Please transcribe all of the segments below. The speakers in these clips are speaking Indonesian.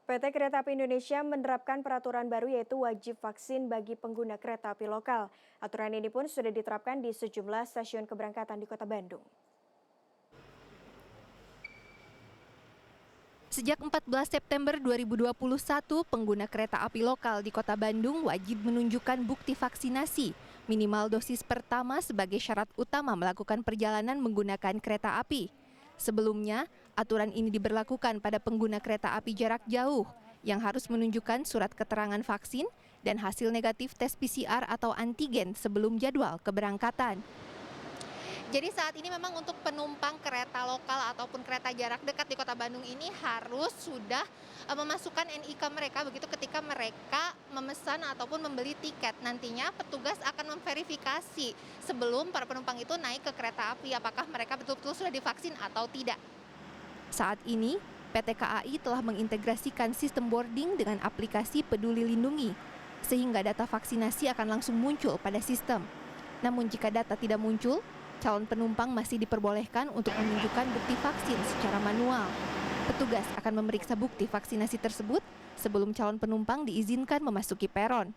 PT Kereta Api Indonesia menerapkan peraturan baru yaitu wajib vaksin bagi pengguna kereta api lokal. Aturan ini pun sudah diterapkan di sejumlah stasiun keberangkatan di Kota Bandung. Sejak 14 September 2021, pengguna kereta api lokal di Kota Bandung wajib menunjukkan bukti vaksinasi minimal dosis pertama sebagai syarat utama melakukan perjalanan menggunakan kereta api. Sebelumnya, aturan ini diberlakukan pada pengguna kereta api jarak jauh yang harus menunjukkan surat keterangan vaksin dan hasil negatif tes PCR atau antigen sebelum jadwal keberangkatan. Jadi saat ini memang untuk penumpang kereta lokal ataupun kereta jarak dekat di Kota Bandung ini harus sudah memasukkan NIK mereka begitu ketika mereka memesan ataupun membeli tiket. Nantinya petugas akan memverifikasi sebelum para penumpang itu naik ke kereta api apakah mereka betul-betul sudah divaksin atau tidak. Saat ini PT KAI telah mengintegrasikan sistem boarding dengan aplikasi Peduli Lindungi sehingga data vaksinasi akan langsung muncul pada sistem. Namun jika data tidak muncul, calon penumpang masih diperbolehkan untuk menunjukkan bukti vaksin secara manual. Petugas akan memeriksa bukti vaksinasi tersebut sebelum calon penumpang diizinkan memasuki peron.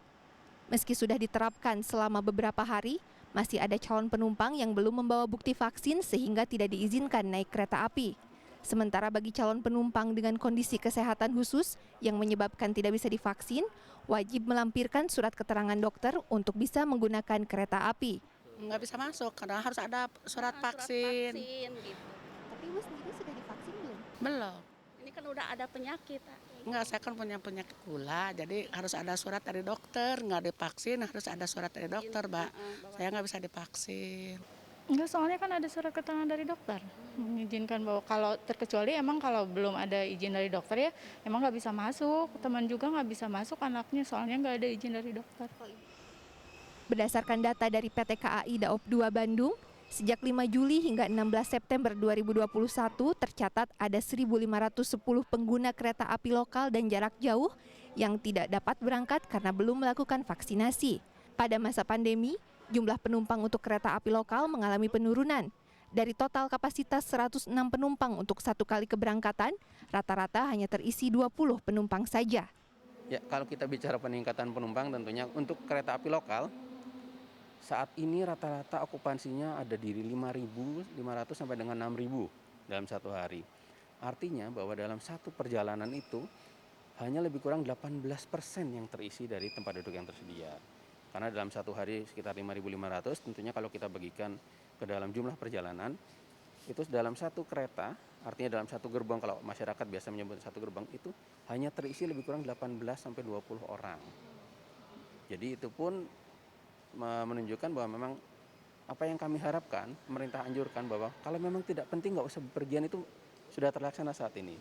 Meski sudah diterapkan selama beberapa hari, masih ada calon penumpang yang belum membawa bukti vaksin sehingga tidak diizinkan naik kereta api. Sementara bagi calon penumpang dengan kondisi kesehatan khusus yang menyebabkan tidak bisa divaksin, wajib melampirkan surat keterangan dokter untuk bisa menggunakan kereta api. Nggak bisa masuk karena harus ada surat vaksin. Gitu. Tapi Ibu sendiri sudah divaksin belum? Belum. Ini kan udah ada penyakit. Enggak, saya kan punya penyakit gula, jadi harus ada surat dari dokter. Nggak divaksin, harus ada surat dari dokter, Mbak. Saya nggak bisa divaksin. Enggak, soalnya kan ada surat keterangan dari dokter mengizinkan bahwa kalau terkecuali emang kalau belum ada izin dari dokter ya emang nggak bisa masuk. Teman juga nggak bisa masuk anaknya soalnya nggak ada izin dari dokter. Berdasarkan data dari PT KAI Daop 2 Bandung, sejak 5 Juli hingga 16 September 2021 tercatat ada 1.510 pengguna kereta api lokal dan jarak jauh yang tidak dapat berangkat karena belum melakukan vaksinasi. Pada masa pandemi, jumlah penumpang untuk kereta api lokal mengalami penurunan. Dari total kapasitas 106 penumpang untuk satu kali keberangkatan, rata-rata hanya terisi 20 penumpang saja. Ya, kalau kita bicara peningkatan penumpang tentunya untuk kereta api lokal, saat ini rata-rata okupansinya ada di 5.500 sampai dengan 6.000 dalam satu hari. Artinya bahwa dalam satu perjalanan itu hanya lebih kurang 18% yang terisi dari tempat duduk yang tersedia. Karena dalam satu hari sekitar 5.500, tentunya kalau kita bagikan ke dalam jumlah perjalanan, itu dalam satu kereta, artinya dalam satu gerbong, kalau masyarakat biasa menyebut satu gerbong, itu hanya terisi lebih kurang 18 sampai 20 orang. Jadi itu pun menunjukkan bahwa memang apa yang kami harapkan, pemerintah anjurkan bahwa kalau memang tidak penting nggak usah bepergian itu sudah terlaksana saat ini.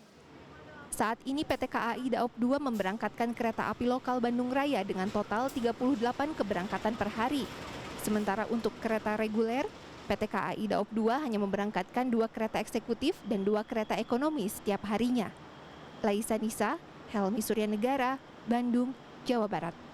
Saat ini PT KAI Daop 2 memberangkatkan kereta api lokal Bandung Raya dengan total 38 keberangkatan per hari. Sementara untuk kereta reguler, PT KAI Daop 2 hanya memberangkatkan 2 kereta eksekutif dan 2 kereta ekonomi setiap harinya. Laisa Nisa, Helmi Suryanegara, Bandung, Jawa Barat.